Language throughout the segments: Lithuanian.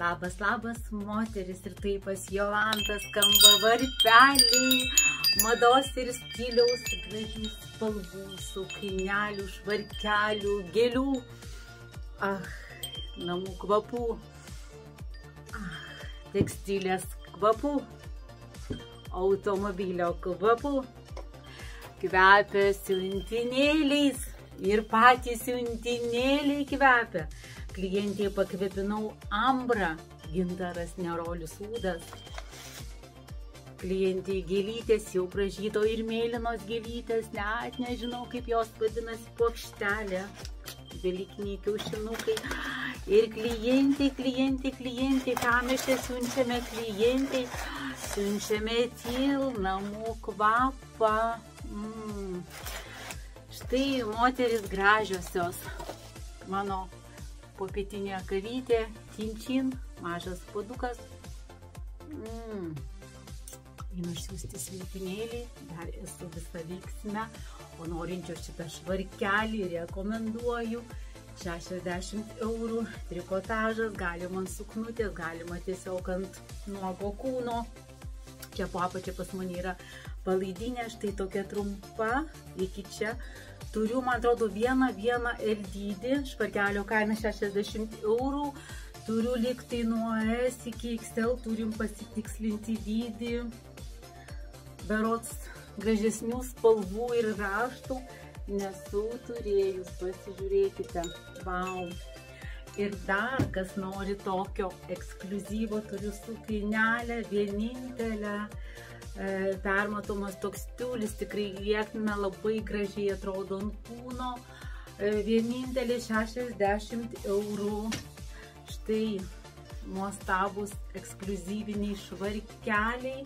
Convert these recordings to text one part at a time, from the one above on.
Labas, labas, moteris, ir taip pas Jolantą skamba varpeliai, mados ir stiliaus, gražių spalvų, suknelių, švarkelių, gėlių, namų kvapų, tekstilės kvapų, automobilio kvapų, kvepia siuntinėliais ir patys siuntinėliai kvepia. Klientė pakvepinau ambrą, gintaras nerolis ūdas. Klientė gėlytės, jau pražyto ir mėlynos gėlytės, net nežinau kaip jos vadinasi, puokštelė, velykiniai kiaušinukai. Ir klientė, ką mes čia siunčiame klientai? Siunčiame namų kvapą. Štai moteris gražiosios, mano popietinė kavytė, čin, mažas puodukas. Einu išsiųsti sveikinėlį, dar esu visą veiksme, o norinčio šitą švarkelį rekomenduoju. 60 €, trikotažas, galima ant suknutės, galima tiesiog ant nuogo kūno. Čia po apačia pas mane yra palaidinė, štai tokia trumpa, iki čia. Turiu, man atrodo, vieną L dydį, švarkelio kaina 60 €. Turiu liktai nuo S iki XL, turim pasitikslinti dydį. Berods gražesnių spalvų ir raštų nesu turėjus, pasižiūrėkite. Vau. Ir dar, kas nori tokio ekskliuzyvo, turiu suknelę, vienintelę. Permatomas toks tiulis, tikrai liekname, labai gražiai atrodo ant kūno. Vienintelė 60 €. Štai nuostabus ekskliuzyviniai švarkeliai.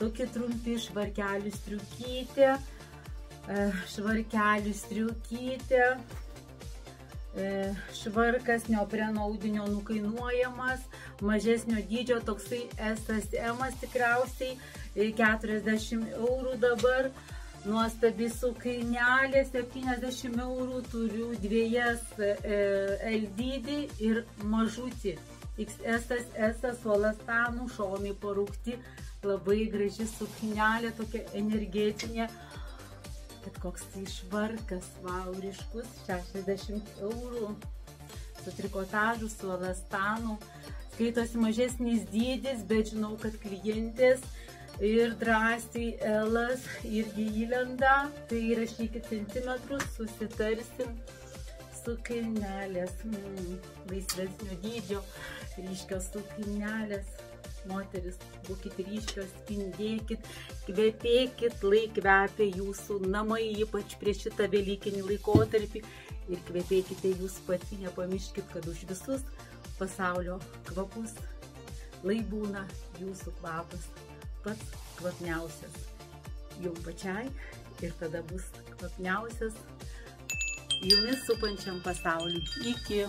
Tokie trumpi švarkelių striukytė. Švarkas neopreno audinio nukainuojamas, mažesnio dydžio, toksai SSM tikriausiai, 40 € dabar. Nuostabi suknelė, 70 €, turiu dviejas L dydį ir mažutį. XS, su elastanų, šonai parūkti, labai graži suknelė, tokia energetinė. Bet koks tai švarkas, vau, ryškus, 60 €, su trikotažu, su elastanu. Skaitosi mažesnis dydis, bet žinau, kad klientės ir drąsiai Elas irgi įlenda. Tai rašykit centimetrus, susitarsim. Suknelės, laisvesnio dydžio, ryškios suknelės. Moteris, būkit ryškios, spindėkit, kvepėkit, lai kvepia jūsų namai, ypač prieš šitą velykinį laikotarpį. Ir kvepėkite jūs pati, nepamirškit, kad už visus pasaulio kvapus, lai būna jūsų kvapas pats kvapniausias jums pačiai ir tada bus kvapniausias jumis supančiam pasauliu. Iki.